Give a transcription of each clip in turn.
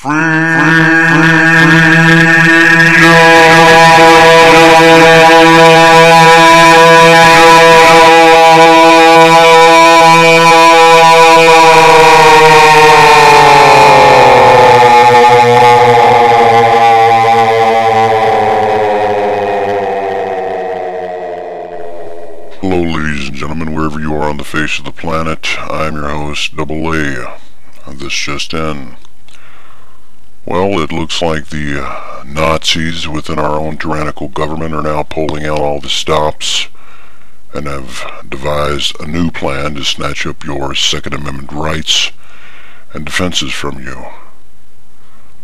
Hello, ladies and gentlemen, wherever you are on the face of the planet. I'm your host, NWO. This just in. Well, it looks like the Nazis within our own tyrannical government are now pulling out all the stops and have devised a new plan to snatch up your Second Amendment rights and defenses from you,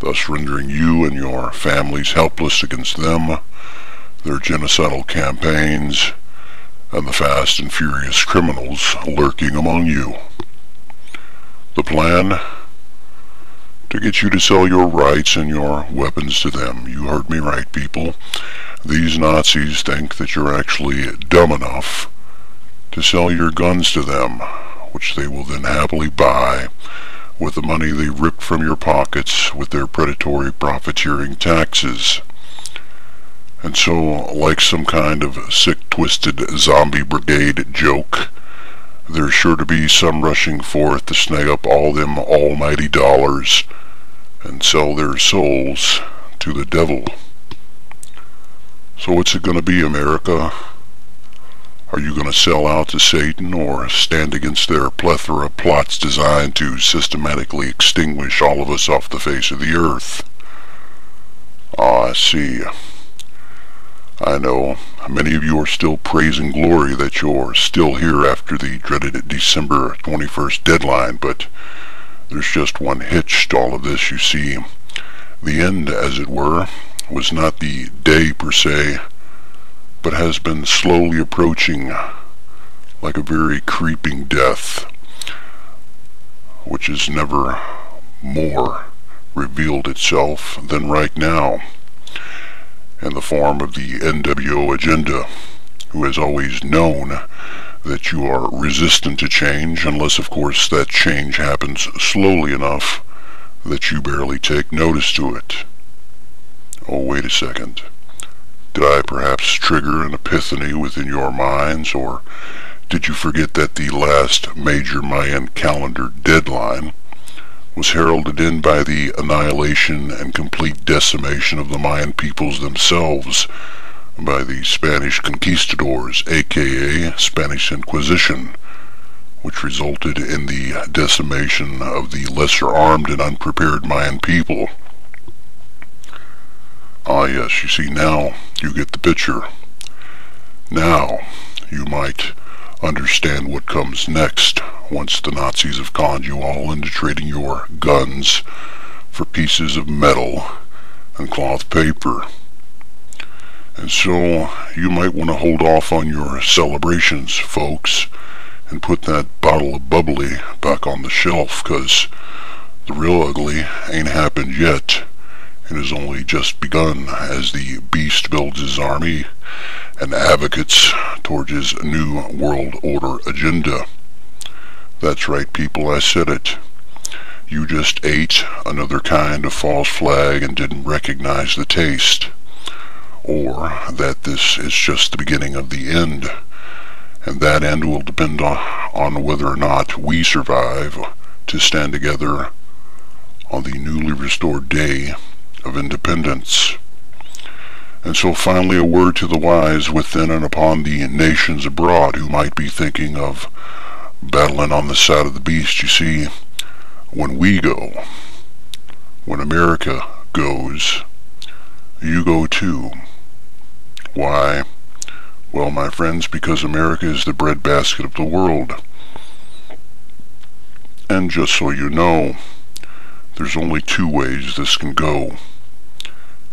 thus rendering you and your families helpless against them, their genocidal campaigns, and the fast and furious criminals lurking among you. The plan? To get you to sell your rights and your weapons to them. You heard me right, people. These Nazis think that you're actually dumb enough to sell your guns to them, which they will then happily buy with the money they ripped from your pockets with their predatory profiteering taxes. And so, like some kind of sick, twisted zombie brigade joke, there's sure to be some rushing forth to snag up all them almighty dollars and sell their souls to the devil. So what's it going to be, America? Are you going to sell out to Satan or stand against their plethora of plots designed to systematically extinguish all of us off the face of the earth? I see. I know many of you are still praising glory that you're still here after the dreaded December 21st deadline, but there's just one hitch to all of this, you see. The end, as it were, was not the day per se, but has been slowly approaching like a very creeping death, which has never more revealed itself than right now, in the form of the NWO agenda, who has always known that you are resistant to change, unless of course that change happens slowly enough that you barely take notice to it. Oh, wait a second. Did I perhaps trigger an epiphany within your minds, or did you forget that the last major Mayan calendar deadline was heralded in by the annihilation and complete decimation of the Mayan peoples themselves by the Spanish conquistadors, aka Spanish Inquisition, which resulted in the decimation of the lesser armed and unprepared Mayan people? Ah yes, you see, now you get the picture. Now you might understand what comes next once the Nazis have conned you all into trading your guns for pieces of metal and cloth paper. And so you might want to hold off on your celebrations, folks, and put that bottle of bubbly back on the shelf, 'cause the real ugly ain't happened yet. It has only just begun as the beast builds his army and advocates towards his new world order agenda. That's right, people, I said it. You just ate another kind of false flag and didn't recognize the taste. Or that this is just the beginning of the end, and that end will depend on whether or not we survive to stand together on the newly restored day of independence. And so finally, a word to the wise within and upon the nations abroad who might be thinking of battling on the side of the beast. You see, when we go, when America goes, you go too. Why? Well, my friends, because America is the breadbasket of the world. And just so you know, there's only two ways this can go.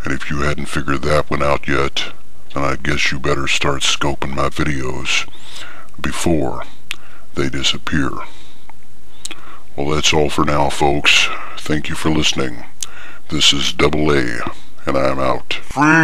And if you hadn't figured that one out yet, then I guess you better start scoping my videos before they disappear. Well, that's all for now, folks. Thank you for listening. This is NWO, and I'm out. Freedom!